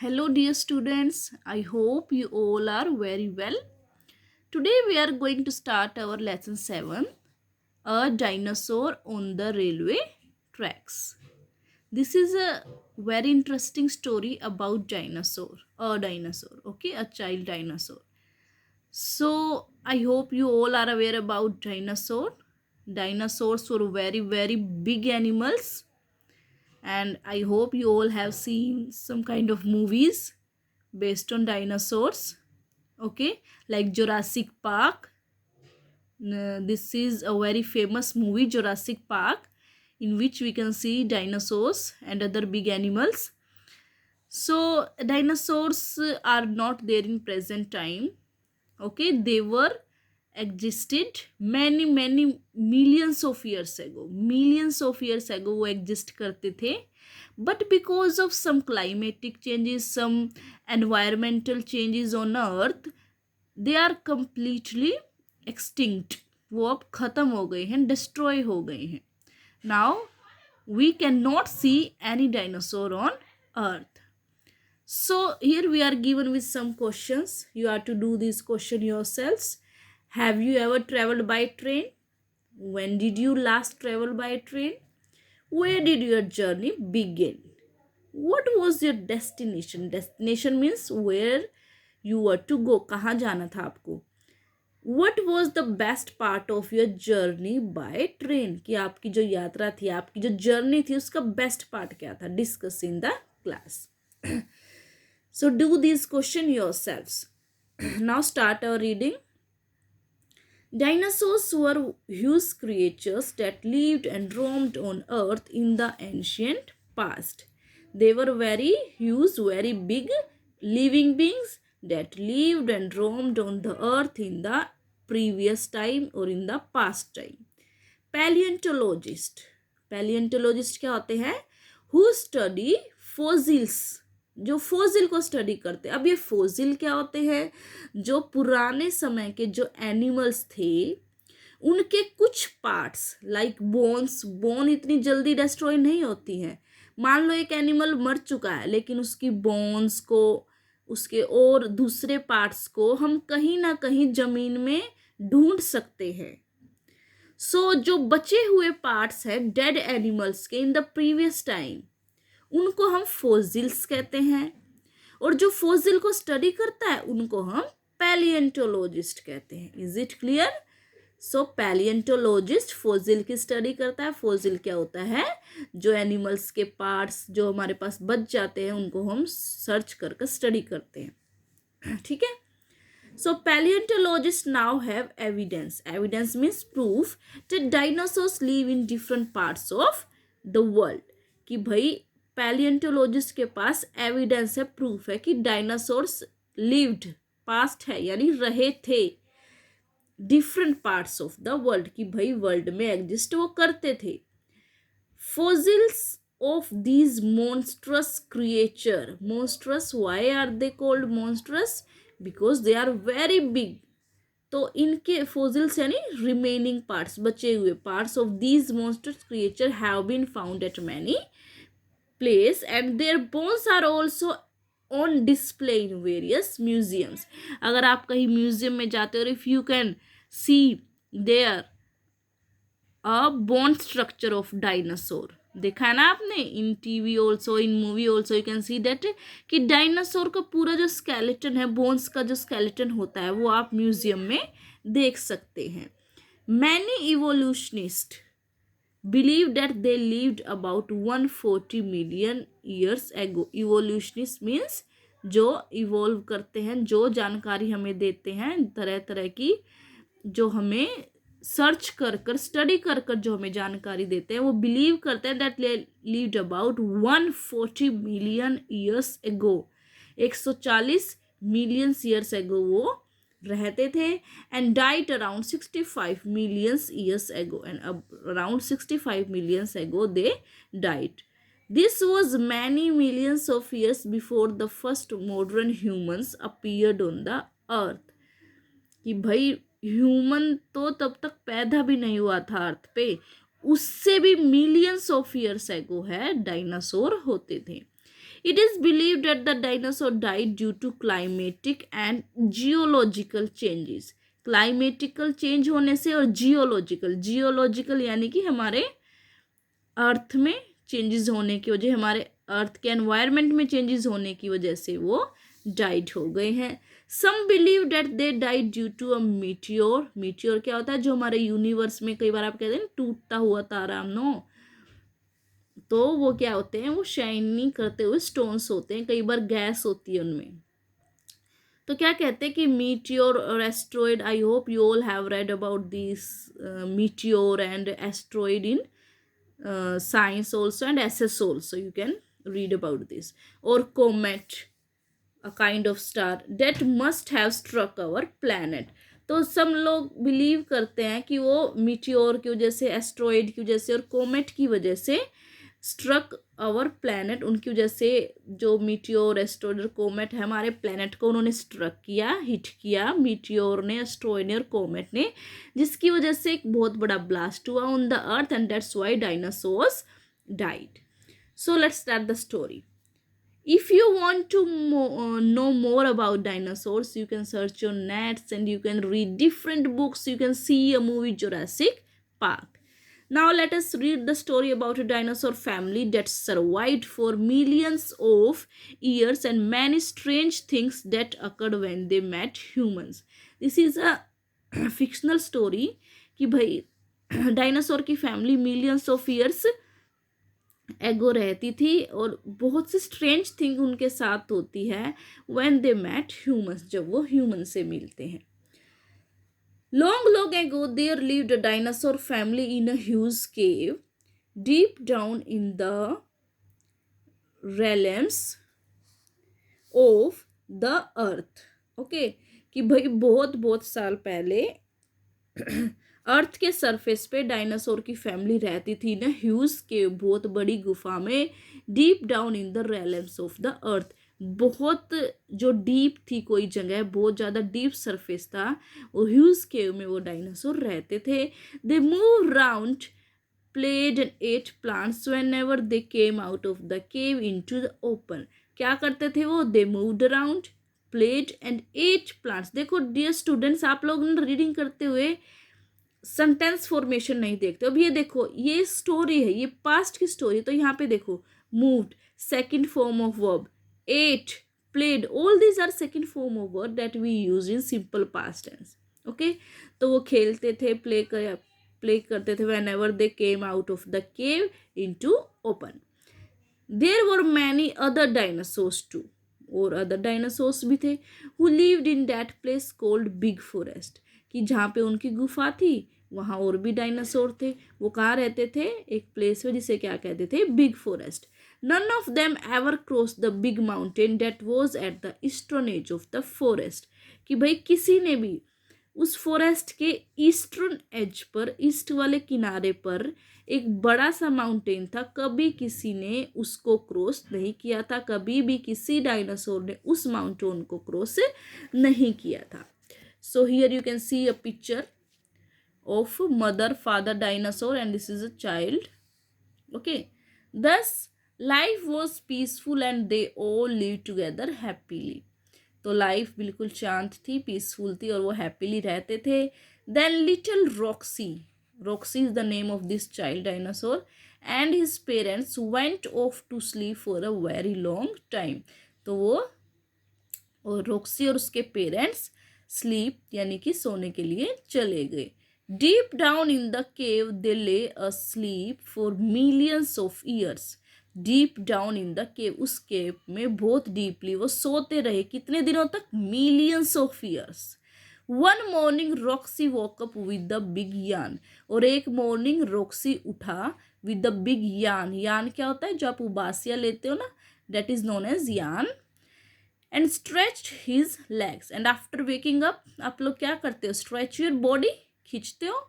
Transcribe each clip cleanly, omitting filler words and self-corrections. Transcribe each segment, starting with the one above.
Hello, dear students. I hope you all are very well. Today, we are going to start our lesson 7, A Dinosaur on the Railway Tracks. This is a very interesting story about a dinosaur, okay, a child dinosaur. So, I hope you all are aware about dinosaur. Dinosaurs were very, very big animals, and I hope you all have seen some kind of movies based on dinosaurs, okay, like Jurassic Park. This is a very famous movie, Jurassic Park, in which we can see dinosaurs and other big animals. So dinosaurs are not there in present time, okay. They were existed many millions of years ago वो exist करते थे. But because of some climatic changes, some environmental changes on earth, they are completely extinct. वो अब खत्म हो गए हैं, destroy हो गए हैं. Now we cannot see any dinosaur on earth. So here we are given with some questions. You have to do this question yourselves. Have you ever traveled by train? When did you last travel by train? Where did your journey begin? What was your destination? Destination means where you were to go. कहाँ जाना था आपको? What was the best part of your journey by train? कि आपकी जो यात्रा थी, आपकी जो journey थी, उसका best part क्या था? Discuss in the class. So do this question yourselves. Now start our reading. Dinosaurs were huge creatures that lived and roamed on earth in the ancient past. They were very huge, very big living beings that lived and roamed on the earth in the previous time or in the past time. Paleontologist. Paleontologist क्या होते हैं? Who study fossils. जो fossil को study करते हैं. अब ये fossil क्या होते हैं? जो पुराने समय के जो एनिमल्स थे उनके कुछ पार्ट्स लाइक बोन इतनी जल्दी डिस्ट्रॉय नहीं होती हैं. मान लो एक एनिमल मर चुका है, लेकिन उसकी बोन्स को, उसके और दूसरे पार्ट्स को हम कहीं ना कहीं जमीन में ढूंढ सकते हैं. सो जो बचे हुए पार्ट्स हैं डेड एनिमल्स के इन द प्रीवियस टाइम, उनको हम फोसिल्स कहते हैं. और जो फोसिल को स्टडी करता है उनको हम पैलियंटोलॉजिस्ट कहते हैं. Is it clear? So palaeontologist fossil की स्टडी करता है. फोसिल क्या होता है? जो एनिमल्स के पार्ट्स जो हमारे पास बच जाते हैं उनको हम सर्च करके स्टडी करते हैं. ठीक है. So paleontologists now have evidence. Evidence means proof that dinosaurs live in different parts of the world. कि भाई पैलियंटोलॉजिस्ट के पास एविडेंस है, प्रूफ है कि डायनासोर्स लिव्ड, पास्ट है यानी रहे थे, different parts of the world, कि भाई वर्ल्ड में एग्जिस्ट वो करते थे. Fossils of these monstrous creature. Monstrous, why are they called monstrous? Because they are very big. तो इनके फोसिल्स यानी रिमेनिंग पार्ट्स, बचे हुए parts of these monstrous creature have been found at many place and their bones are also on display in various museums. अगर आप कहीं museum में जाते हो, if you can see there a bone structure of dinosaur, देखा है ना आपने in TV also, in movie also, you can see that कि डायनासोर का पूरा जो स्केलेटन है, बोन्स का जो स्केलेटन होता है, वो आप म्यूजियम में देख सकते हैं. Many evolutionist believe that they lived about 140 million years ago. Evolutionist means जो इवोल्व करते हैं, जो जानकारी हमें देते हैं तरह तरह की, जो हमें सर्च कर स्टडी कर जो हमें जानकारी देते हैं, वो बिलीव करते हैं that lived about 140 million years ago. 140 million years ago वो रहते थे. And died around 65 million years ago. And around 65 million ago they died. This was many millions of years before the first modern humans appeared on the earth. कि भाई human तो तब तक पैदा भी नहीं हुआ था अर्थ पे, उससे भी मिलियंस ऑफ ईयर्स एगो है डायनासोर होते थे. It is believed that the dinosaur died due to climatic and geological changes. Climatical change होने से और जियोलॉजिकल यानी कि हमारे अर्थ में चेंजेस होने की वजह, हमारे अर्थ के एनवायरनमेंट में चेंजेस होने की वजह से वो डाइड हो गए हैं. Some believe that they died due to a meteor क्या होता है, जो हमारे यूनिवर्स में कई बार आप कहते हैं टूटता हुआ तारा, नो, तो वो क्या होते हैं, वो शाइनिंग करते हुए स्टोन्स होते हैं, कई बार गैस होती है उनमें. तो क्या कहते हैं कि मीटियोर और asteroid, I hope you all have read about this meteor and asteroid in science also and SS also, you can read about this. Or comet, a kind of star that must have struck our planet. तो सब लोग believe करते हैं कि वो meteor की वजह से, एस्ट्रॉइड की वजह से और कोमेट की वजह से स्ट्रक आवर प्लैनेट, उनकी वजह से जो मीटियोर, एस्ट्रॉइड और कोमेट है हमारे प्लैनेट को उन्होंने स्ट्रक किया, हिट किया, मीटियोर ने, एस्ट्रॉइड ने और कोमेट ने, जिसकी वजह से एक बहुत बड़ा ब्लास्ट हुआ on the earth and that's why dinosaurs died. So let's start the story. If you want to know more about dinosaurs, you can search your nets and you can read different books. You can see a movie Jurassic Park. Now let us read the story about a dinosaur family that survived for millions of years and many strange things that occurred when they met humans. This is a fictional story कि भाई dinosaur की family millions of years ago रहती थी और बहुत सी strange thing उनके साथ होती है व्हेन दे मेट ह्यूमंस, जब वो ह्यूमन से मिलते हैं. Long ago, there lived a dinosaur family in a huge cave deep down in the realms of the earth. Okay, कि भाई बहुत बहुत साल पहले अर्थ के सरफेस पे डायनासोर की फैमिली रहती थी ना ह्यूज के बहुत बड़ी गुफा में, deep down in the realms of the earth. बहुत जो डीप थी कोई जगह, बहुत ज़्यादा डीप सरफेस था, वो ह्यूज केव में वो डायनासोर रहते थे. They move round, played and ate plants whenever they came out of the cave into the open. क्या करते थे वो? They moved around, played and ate plants. देखो डियर स्टूडेंट्स, आप लोग रीडिंग करते हुए सेंटेंस फॉर्मेशन नहीं देखते. अब ये देखो, ये स्टोरी है, ये पास्ट की स्टोरी. तो यहाँ पे देखो, moved second form of verb, ate, played, all these are second form of verb that we use in simple past tense. Okay, तो वो खेलते थे, प्ले करते थे whenever they came out of the cave into open. There were many other dinosaurs too, और other dinosaurs भी थे, who lived in that place called big forest, कि जहाँ पे उनकी गुफा थी वहाँ और भी डायनासोर थे. वो कहाँ रहते थे? एक प्लेस में जिसे क्या कहते थे? Big forest. None of them ever cross the big mountain that was at the eastern edge of the forest, कि भाई किसी ने भी उस फॉरेस्ट के ईस्टर्न एज पर, ईस्ट वाले किनारे पर एक बड़ा सा माउंटेन था, कभी किसी ने उसको क्रॉस नहीं किया था, कभी भी किसी डायनासोर ने उस माउंटेन को क्रॉस नहीं किया था. So here you can see a picture of mother, father dinosaur and this is a child. Okay, thus life was peaceful and they all lived together happily. तो लाइफ बिल्कुल शांत थी, पीसफुल थी और वो हैप्पीली रहते थे. Then little Roxy is the name of this child dinosaur, and his parents went off to sleep for a very long time. तो वो और रॉक्सी और उसके पेरेंट्स स्लीप यानी कि सोने के लिए चले गए. Deep down in the cave they lay a sleep for millions of years. Deep down in the cave, उस केव में बहुत डीपली वो सोते रहे. कितने दिनों तक? Millions of years. One morning Roxy walk up with the big यान, और एक मॉर्निंग रॉक्सी उठा विद द बिग यान. यान क्या होता है? जो आप उबासियाँ लेते हो ना, दैट इज नोन एज यान. And stretch his legs, and after waking up, आप लोग क्या करते हो? स्ट्रेच योर बॉडी, खींचते हो.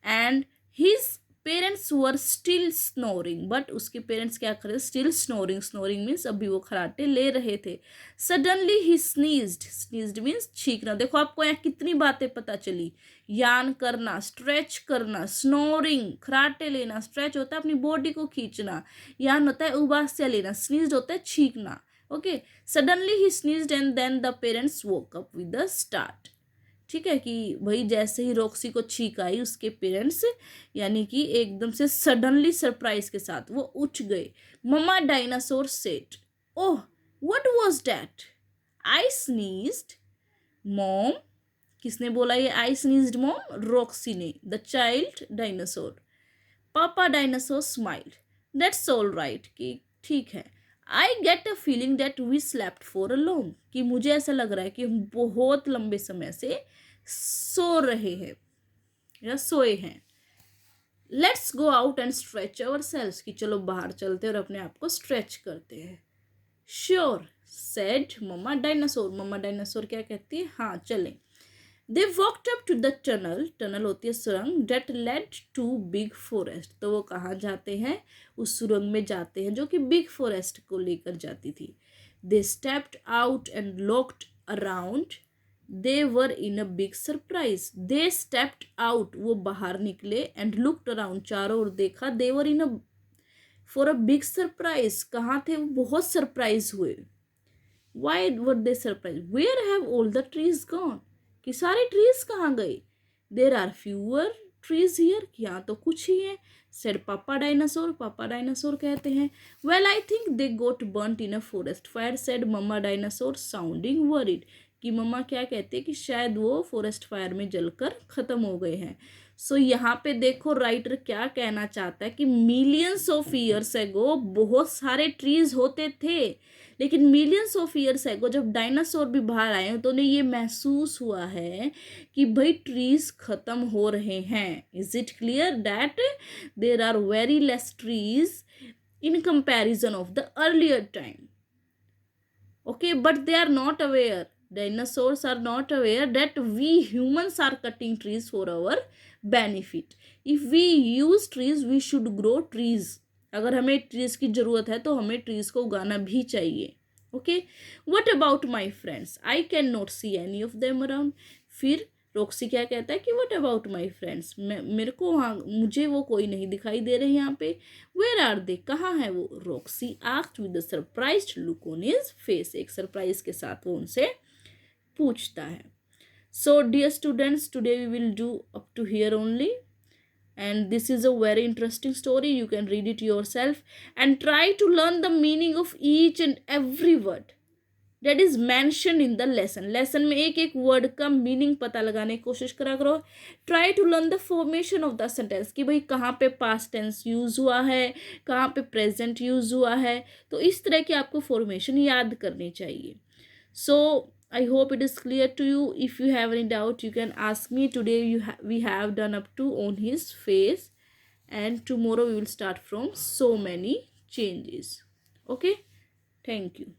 And his parents were still snoring, but उसके पेरेंट्स क्या कर रहे, स्टिल स्नोरिंग, स्नोरिंग मीन्स अभी वो खराटे ले रहे थे। सडनली ही स्नीज्ड, स्नीज्ड मीन्स छींकना। देखो आपको यहाँ कितनी बातें पता चली, यान करना, स्ट्रेच करना, स्नोरिंग खराटे लेना, स्ट्रेच होता है अपनी बॉडी को खींचना, यान होता है उबासिया लेना, स्नीज्ड होता है छींकना। ओके, सडनली ही sneezed and then the parents woke up with the start. ठीक है, कि भाई जैसे ही रॉक्सी को छींक आई उसके पेरेंट्स यानी कि एकदम से सडनली सरप्राइज के साथ वो उठ गए। Mama dinosaur said, oh what was that, I sneezed mom. किसने बोला ये आई स्नीज्ड मॉम? रॉक्सी ने, the child dinosaur. Papa dinosaur smiled, that's all right, कि ठीक है। I get a feeling that we slept for a long, कि मुझे ऐसा लग रहा है कि हम बहुत लंबे समय से सो रहे हैं या सोए हैं। Let's go out and stretch our cells, कि चलो बाहर चलते और अपने आप को स्ट्रेच करते हैं। श्योर सेड मम्मा डायनासोर, मम्मा डायनासोर क्या कहती है, हाँ चलें। They walked up to the tunnel, tunnel होती है सुरंग, that led to big forest. तो वो कहाँ जाते हैं, उस सुरंग में जाते हैं जो कि बिग फॉरेस्ट को लेकर जाती थी। They stepped out and looked around, they were in a big surprise. They stepped out, वो बाहर निकले, एंड लुक्ड अराउंड, चारों ओर देखा, they were in a for a big surprise, कहाँ थे वो, बहुत सरप्राइज हुए। Why were they surprise, where have all the trees gone, कि सारे ट्रीज कहाँ गए। There are fewer trees here, यहाँ तो कुछ ही है। सेड पापा डायनासोर, पापा डायनासोर कहते हैं। Well I think they got burnt in a forest fire, said mamma dinosaur sounding worried, कि मम्मा क्या कहते हैं कि शायद वो फॉरेस्ट फायर में जलकर ख़त्म हो गए हैं। सो यहाँ पे देखो राइटर क्या कहना चाहता है कि मिलियंस ऑफ ईयर्स एगो बहुत सारे ट्रीज होते थे, लेकिन मिलियंस ऑफ ईयर्स एगो जब डायनासोर भी बाहर आए तो उन्हें ये महसूस हुआ है कि भाई ट्रीज खत्म हो रहे हैं। Is it clear that there are very less trees in comparison of the earlier time? Okay, but they are not aware, dinosaurs are not aware that we humans are cutting trees for our benefit. If we use trees we should grow trees. अगर हमें trees की जरूरत है तो हमें trees को उगाना भी चाहिए। Okay, what about my friends, I can not see any of them around. फिर रॉक्सी क्या कहता है कि वट अबाउट माई फ्रेंड्स, मेरे को वहाँ मुझे वो कोई नहीं दिखाई दे रहे यहाँ पे। वेयर आर दे, कहाँ है वो? Roxy asked with a surprised look on his face, एक सरप्राइज के साथ वो उनसे पूछता है। So dear students, today we will do up to here only, and this is a very interesting story. You can read it yourself and try to learn the meaning of each and every word that is mentioned in the lesson. lesson में एक एक word का meaning पता लगाने की कोशिश करा करो। try to learn the formation of the sentence, कि भाई कहाँ पे past tense use हुआ है, कहाँ पे present use हुआ है, तो इस तरह की आपको formation याद करनी चाहिए। so I hope it is clear to you. If you have any doubt you can ask me. Today we have done up to on his face, and tomorrow we will start from so many changes. Okay, thank you.